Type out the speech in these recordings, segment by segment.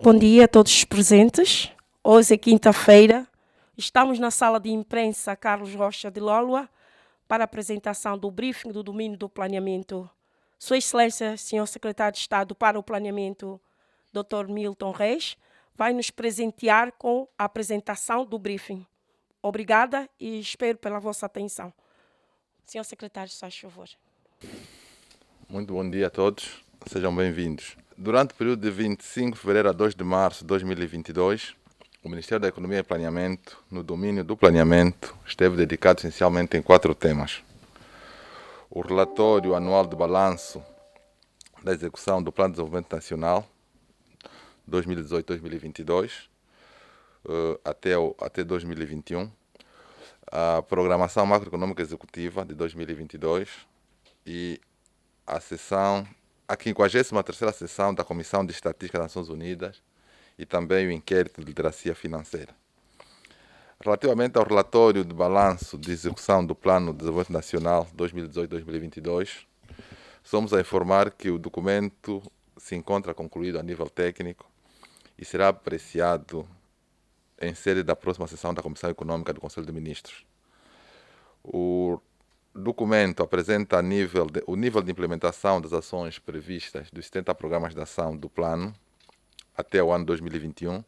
Bom dia a todos os presentes. Hoje é quinta-feira. Estamos na sala de imprensa Carlos Rocha de Lólua para a apresentação do briefing do domínio do planeamento. Sua Excelência, Senhor Secretário de Estado para o Planeamento, Dr. Milton Reis, vai nos presentear com a apresentação do briefing. Obrigada e espero pela vossa atenção. Senhor Secretário, se faz favor. Muito bom dia a todos, sejam bem-vindos. Durante o período de 25 de fevereiro a 2 de março de 2022, o Ministério da Economia e Planeamento, no domínio do planeamento, esteve dedicado essencialmente em 4 temas. O relatório anual de balanço da execução do Plano de Desenvolvimento Nacional 2018-2022 até 2021, a Programação Macroeconômica Executiva de 2022 e a 53ª sessão da Comissão de Estatística das Nações Unidas e também o inquérito de literacia financeira. Relativamente ao relatório de balanço de execução do Plano de Desenvolvimento Nacional 2018-2022, somos a informar que o documento se encontra concluído a nível técnico e será apreciado em sede da próxima sessão da Comissão Econômica do Conselho de Ministros. O documento apresenta o nível de implementação das ações previstas dos 70 programas de ação do plano até o ano 2021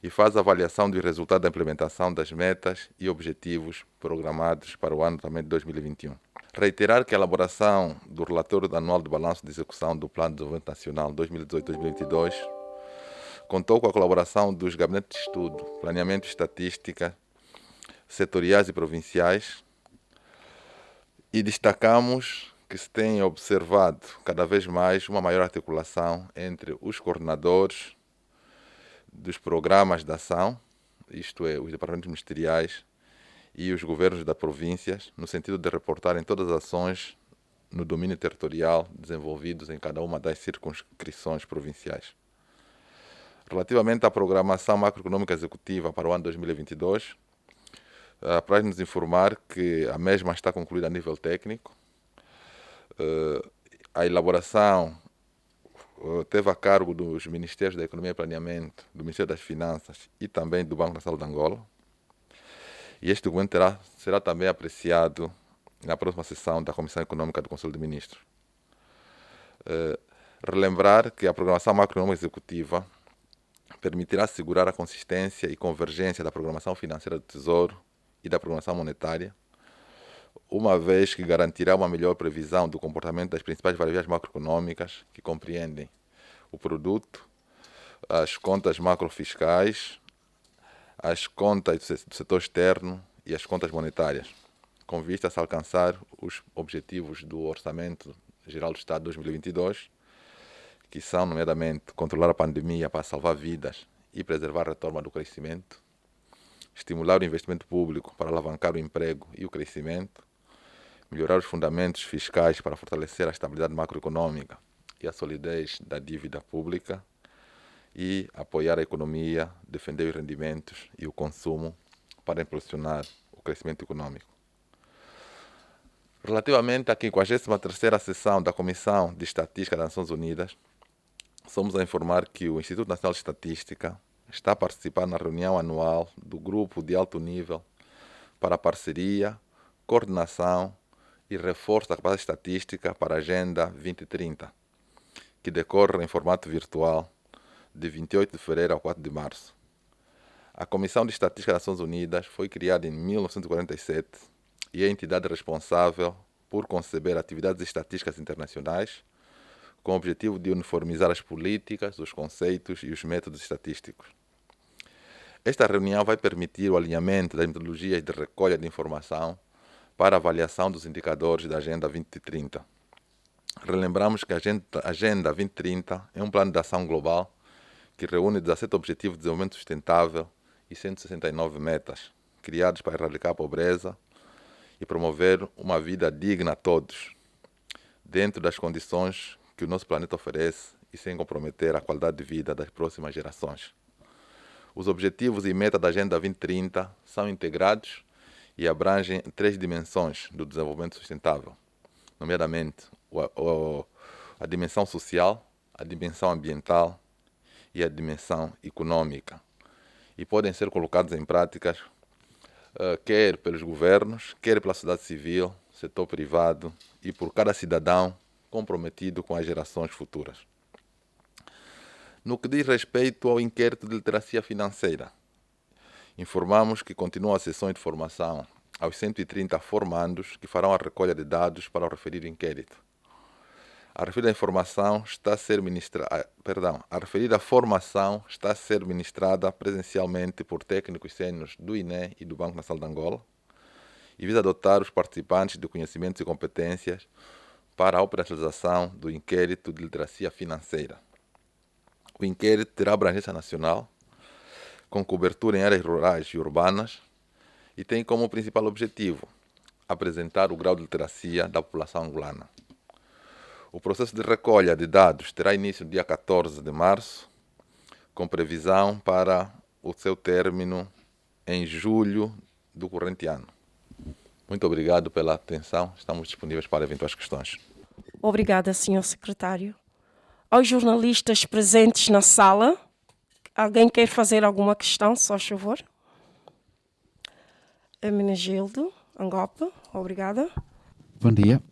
e faz a avaliação do resultado da implementação das metas e objetivos programados para o ano também de 2021. Reiterar que a elaboração do relatório anual de balanço de execução do Plano de Desenvolvimento Nacional 2018-2022 contou com a colaboração dos gabinetes de estudo, planeamento e estatística setoriais e provinciais, e destacamos que se tem observado cada vez mais uma maior articulação entre os coordenadores dos programas de ação, isto é, os departamentos ministeriais e os governos das províncias, no sentido de reportarem todas as ações no domínio territorial desenvolvidos em cada uma das circunscrições provinciais. Relativamente à Programação Macroeconômica Executiva para o ano 2022, apraz nos informar que a mesma está concluída a nível técnico. A elaboração teve a cargo dos Ministérios da Economia e Planeamento, do Ministério das Finanças e também do Banco Nacional de Angola. E este documento será também apreciado na próxima sessão da Comissão Econômica do Conselho de Ministros. Relembrar que a Programação Macroeconômica Executiva permitirá assegurar a consistência e convergência da programação financeira do Tesouro e da programação monetária, uma vez que garantirá uma melhor previsão do comportamento das principais variáveis macroeconômicas, que compreendem o produto, as contas macrofiscais, as contas do setor externo e as contas monetárias, com vista a se alcançar os objetivos do Orçamento Geral do Estado 2022, que são, nomeadamente, controlar a pandemia para salvar vidas e preservar a retoma do crescimento, estimular o investimento público para alavancar o emprego e o crescimento, melhorar os fundamentos fiscais para fortalecer a estabilidade macroeconômica e a solidez da dívida pública e apoiar a economia, defender os rendimentos e o consumo para impulsionar o crescimento econômico. Relativamente à 53ª sessão da Comissão de Estatística das Nações Unidas, somos a informar que o Instituto Nacional de Estatística está a participar na reunião anual do Grupo de Alto Nível para a Parceria, Coordenação e Reforço da Capacidade Estatística para a Agenda 2030, que decorre em formato virtual de 28 de fevereiro a 4 de março. A Comissão de Estatística das Nações Unidas foi criada em 1947 e é a entidade responsável por conceber atividades estatísticas internacionais com o objetivo de uniformizar as políticas, os conceitos e os métodos estatísticos. Esta reunião vai permitir o alinhamento das metodologias de recolha de informação para avaliação dos indicadores da Agenda 2030. Relembramos que a Agenda 2030 é um plano de ação global que reúne 17 Objetivos de Desenvolvimento Sustentável e 169 metas, criados para erradicar a pobreza e promover uma vida digna a todos, dentro das condições que o nosso planeta oferece e sem comprometer a qualidade de vida das próximas gerações. Os objetivos e metas da Agenda 2030 são integrados e abrangem 3 dimensões do desenvolvimento sustentável, nomeadamente a dimensão social, a dimensão ambiental e a dimensão econômica, e podem ser colocados em práticas quer pelos governos, quer pela sociedade civil, setor privado e por cada cidadão comprometido com as gerações futuras. No que diz respeito ao inquérito de literacia financeira, informamos que continuam as sessões de formação aos 130 formandos que farão a recolha de dados para o referido inquérito. A referida formação está a ser ministrada presencialmente por técnicos sêniores do INE e do Banco Nacional de Angola e visa dotar os participantes de conhecimentos e competências para a operacionalização do inquérito de literacia financeira. O inquérito terá abrangência nacional, com cobertura em áreas rurais e urbanas, e tem como principal objetivo apresentar o grau de literacia da população angolana. O processo de recolha de dados terá início no dia 14 de março, com previsão para o seu término em julho do corrente ano. Muito obrigado pela atenção. Estamos disponíveis para eventuais questões. Obrigada, Sr. Secretário. Aos jornalistas presentes na sala, alguém quer fazer alguma questão, só favor? Menegildo, Angopa, obrigada. Bom dia.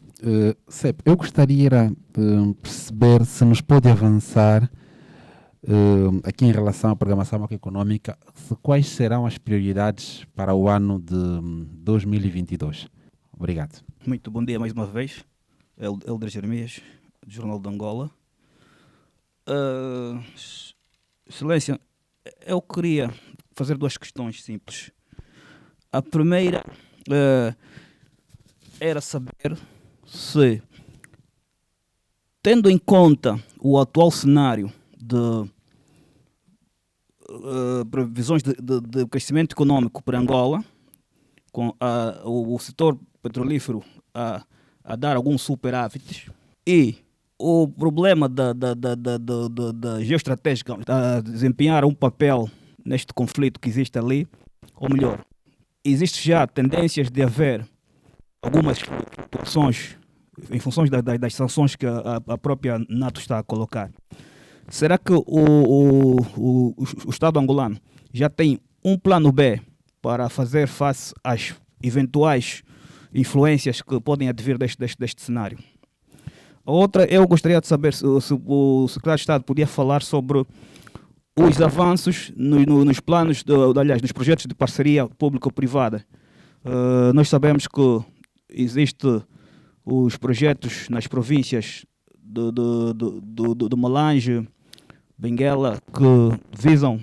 Sep, eu gostaria de perceber se nos pode avançar aqui em relação à programação macroeconômica, quais serão as prioridades para o ano de 2022. Obrigado. Muito bom dia mais uma vez. Helder Jeremias, do Jornal de Angola. Excelência, eu queria fazer duas questões simples. A primeira era saber se, tendo em conta o atual cenário de previsões de crescimento econômico para Angola, com o setor petrolífero a dar alguns superávites e o problema da geoestratégica a desempenhar um papel neste conflito que existe ali, ou melhor, existe já tendências de haver algumas flutuações em função das sanções que a própria NATO está a colocar. Será que o Estado angolano já tem um plano B para fazer face às eventuais influências que podem advir deste cenário? A outra, eu gostaria de saber se o Secretário de Estado podia falar sobre os avanços nos planos, aliás, nos projetos de parceria público-privada. Nós sabemos que existem os projetos nas províncias do Malange, Benguela, que visam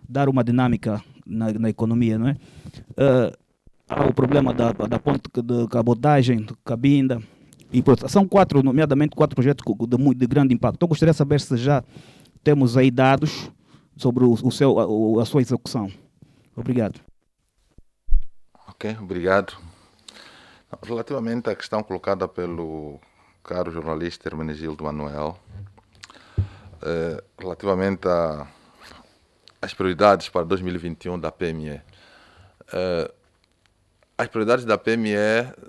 dar uma dinâmica na economia, não é? Há o problema da ponte de cabotagem, de Cabinda, e são nomeadamente quatro projetos de grande impacto. Então gostaria de saber se já temos aí dados sobre a sua execução. Obrigado. Ok, obrigado. Relativamente à questão colocada pelo caro jornalista Hermenegildo Manuel, relativamente às prioridades para 2021 da PME. As prioridades da PME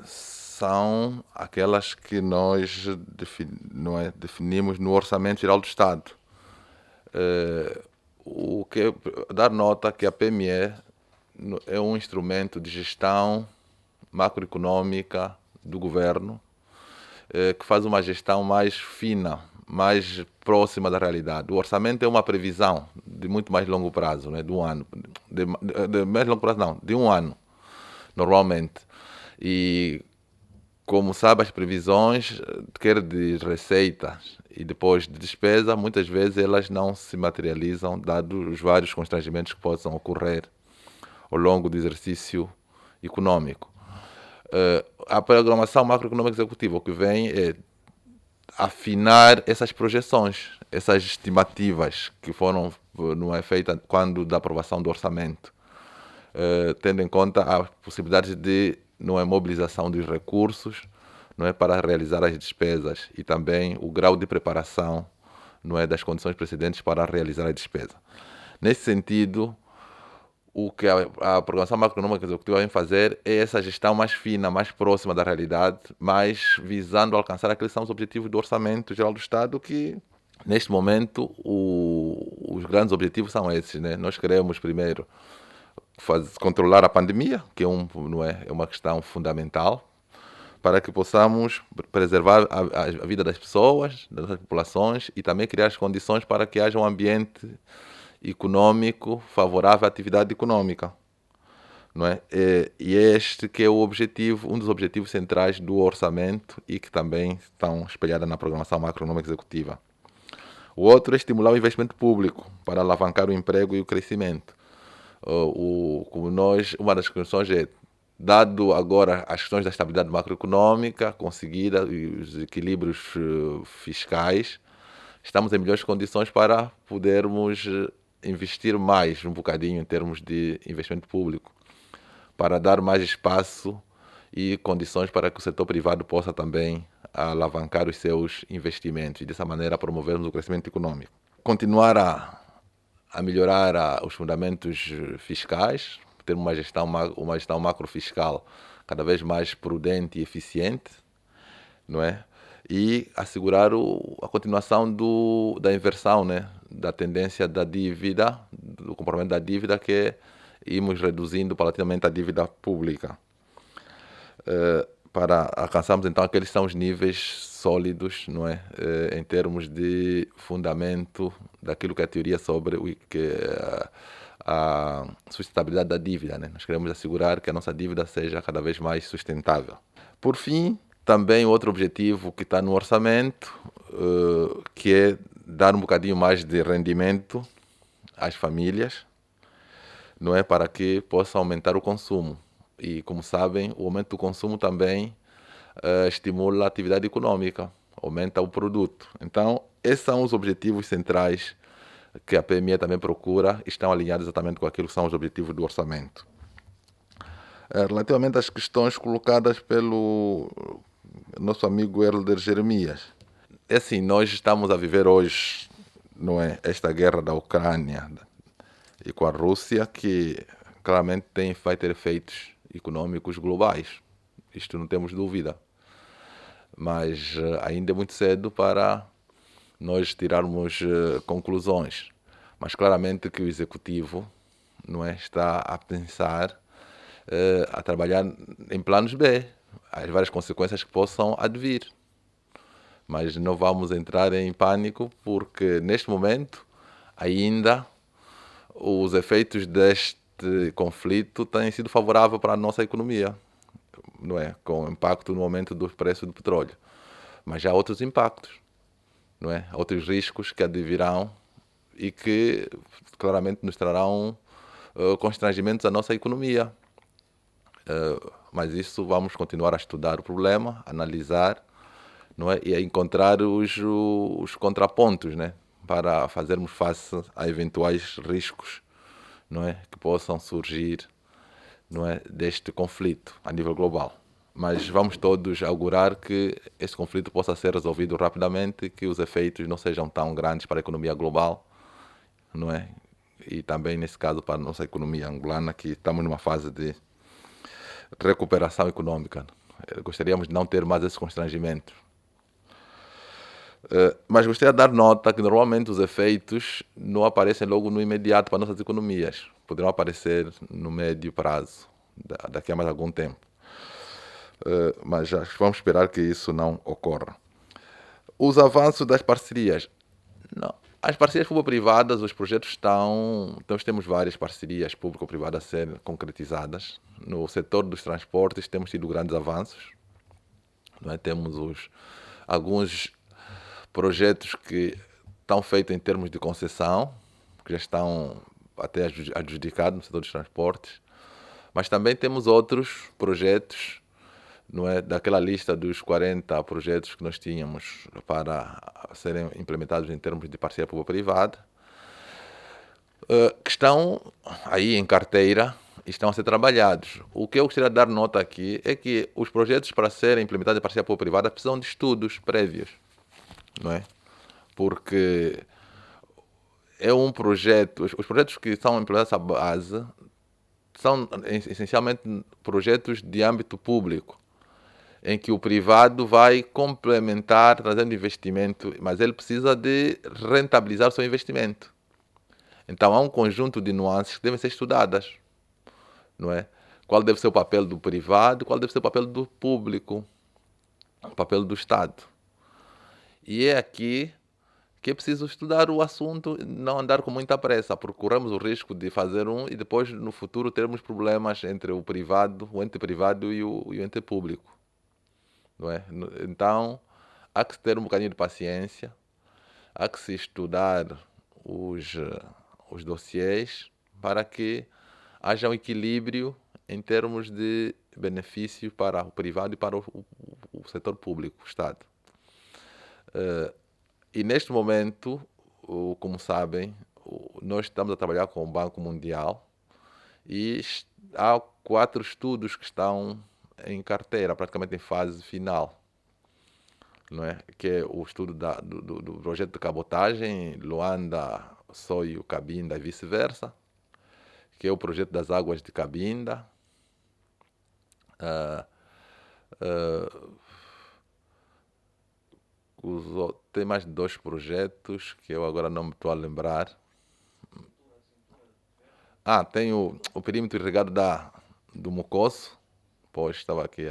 são aquelas que nós definimos no Orçamento Geral do Estado. Dar nota que a PME é um instrumento de gestão macroeconômica do governo, que faz uma gestão mais fina, mais próxima da realidade. O orçamento é uma previsão de muito mais longo prazo, né, de um ano. Mais longo prazo não, de um ano, normalmente. E, como sabe, as previsões, quer de receitas e depois de despesa, muitas vezes elas não se materializam, dados os vários constrangimentos que possam ocorrer ao longo do exercício econômico. A programação macroeconômica executiva, o que vem é afinar essas projeções, essas estimativas que foram feitas quando da aprovação do orçamento, tendo em conta a possibilidade de mobilização dos recursos, para realizar as despesas e também o grau de preparação das condições precedentes para realizar a despesa. Nesse sentido, o que a programação macroeconômica executiva vem fazer é essa gestão mais fina, mais próxima da realidade, mais visando alcançar aqueles que são os objetivos do Orçamento Geral do Estado, que Neste momento, os grandes objetivos são esses, né? Nós queremos, primeiro, controlar a pandemia, que não é uma questão fundamental, para que possamos preservar a vida das pessoas, das populações, e também criar as condições para que haja um ambiente econômico favorável à atividade econômica. Não é? E este que é o objetivo, um dos objetivos centrais do orçamento e que também estão espelhados na programação macroeconômica executiva. O outro é estimular o investimento público para alavancar o emprego e o crescimento. Uma das questões é, dado agora as questões da estabilidade macroeconômica conseguida e os equilíbrios fiscais, estamos em melhores condições para podermos investir mais um bocadinho em termos de investimento público, para dar mais espaço e condições para que o setor privado possa também alavancar os seus investimentos e dessa maneira promovermos o crescimento econômico. Continuar a melhorar os fundamentos fiscais, ter uma gestão macrofiscal cada vez mais prudente e eficiente, não é? E assegurar a continuação da inversão, né? Da tendência da dívida, do comportamento da dívida, que irmos reduzindo paulatinamente a dívida pública, para alcançarmos então aqueles são os níveis sólidos, não é? Em termos de fundamento daquilo que é a teoria sobre a sustentabilidade da dívida, né? Nós queremos assegurar que a nossa dívida seja cada vez mais sustentável. Por fim, também outro objetivo que está no orçamento, que é dar um bocadinho mais de rendimento às famílias, não é, para que possa aumentar o consumo. E, como sabem, o aumento do consumo também estimula a atividade econômica, aumenta o produto. Então, esses são os objetivos centrais que a PME também procura, estão alinhados exatamente com aquilo que são os objetivos do orçamento. Relativamente às questões colocadas pelo nosso amigo Helder Jeremias, é assim, nós estamos a viver hoje, não é, esta guerra da Ucrânia e com a Rússia, que claramente vai ter efeitos econômicos globais. Isto não temos dúvida. Mas ainda é muito cedo para nós tirarmos conclusões. Mas claramente que o Executivo, não é, está a pensar, a trabalhar em planos B, as várias consequências que possam advir. Mas não vamos entrar em pânico, porque neste momento ainda os efeitos deste conflito têm sido favoráveis para a nossa economia, não é? Com impacto no aumento do preço do petróleo. Mas já há outros impactos, não é? Outros riscos que advirão e que claramente nos trarão constrangimentos à nossa economia. Mas isso vamos continuar a estudar o problema, analisar, não é? E a encontrar os contrapontos, né? Para fazermos face a eventuais riscos, não é? Que possam surgir, não é? Deste conflito a nível global. Mas vamos todos augurar que esse conflito possa ser resolvido rapidamente, que os efeitos não sejam tão grandes para a economia global, não é? E também, nesse caso, para a nossa economia angolana, que estamos numa fase de recuperação econômica. Gostaríamos de não ter mais esses constrangimentos. Mas gostaria de dar nota que normalmente os efeitos não aparecem logo no imediato para nossas economias. Poderão aparecer no médio prazo, daqui a mais algum tempo. Mas já vamos esperar que isso não ocorra. Os avanços das parcerias. Não. As parcerias público-privadas, os projetos estão... Então, temos várias parcerias público-privadas a serem concretizadas. No setor dos transportes temos tido grandes avanços. Não é? Temos alguns projetos que estão feitos em termos de concessão, que já estão até adjudicados no setor dos transportes. Mas também temos outros projetos, não é, daquela lista dos 40 projetos que nós tínhamos para serem implementados em termos de parceria público-privada, que estão aí em carteira e estão a ser trabalhados. O que eu gostaria de dar nota aqui é que os projetos para serem implementados em parceria público-privada precisam de estudos prévios, não é? Porque é um projeto, os projetos que são implementados à base são essencialmente projetos de âmbito público. em que o privado vai complementar, trazendo investimento, mas ele precisa de rentabilizar o seu investimento. Então há um conjunto de nuances que devem ser estudadas, não é? Qual deve ser o papel do privado, qual deve ser o papel do público, o papel do Estado. E é aqui que é preciso estudar o assunto, não andar com muita pressa, porque corremos o risco de fazer e depois no futuro termos problemas entre o privado, o ente privado e o ente público. Não é? Então, há que ter um bocadinho de paciência, há que se estudar os dossiês para que haja um equilíbrio em termos de benefício para o privado e para o setor público, o Estado. E neste momento, como sabem, nós estamos a trabalhar com o Banco Mundial e há 4 estudos que estão em carteira, praticamente em fase final, não é? Que é o estudo do projeto de cabotagem, Luanda, Soio, Cabinda e vice-versa, que é o projeto das águas de Cabinda, tem mais 2 projetos que eu agora não me estou a lembrar. Tem o perímetro irrigado do Mocosso, pois estava aqui,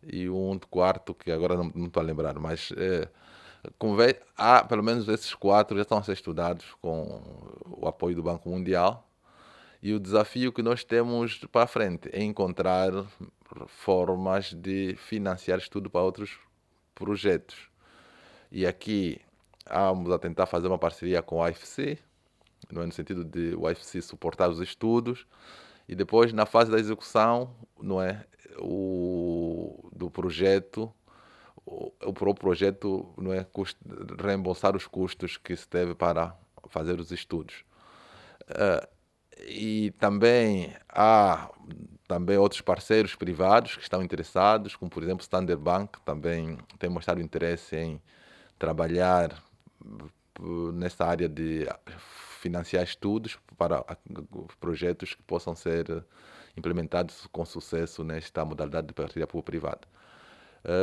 e um quarto que agora não estou a lembrar, mas há pelo menos esses 4 já estão a ser estudados com o apoio do Banco Mundial, e o desafio que nós temos para a frente é encontrar formas de financiar estudo para outros projetos. E aqui vamos a tentar fazer uma parceria com o IFC, não é? No sentido de o IFC suportar os estudos, e depois na fase da execução, não é? Do projeto, o próprio projeto, não é? Reembolsar os custos que se teve para fazer os estudos. E também há outros parceiros privados que estão interessados, como por exemplo o Standard Bank, também tem mostrado interesse em trabalhar nessa área de financiar estudos para projetos que possam ser implementados com sucesso nesta modalidade de parceria público-privada.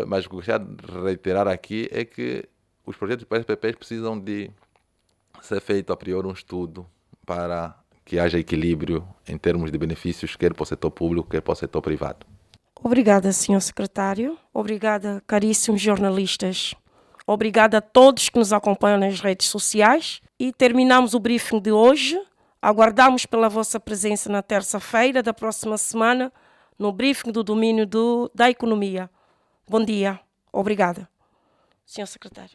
Mas o que eu gostaria de reiterar aqui é que os projetos de PPPs precisam de ser feito a priori um estudo para que haja equilíbrio em termos de benefícios, quer para o setor público, quer para o setor privado. Obrigada, Sr. Secretário. Obrigada, caríssimos jornalistas. Obrigada a todos que nos acompanham nas redes sociais. E terminamos o briefing de hoje. Aguardamos pela vossa presença na terça-feira da próxima semana no briefing do domínio da economia. Bom dia. Obrigada. Sr. Secretário.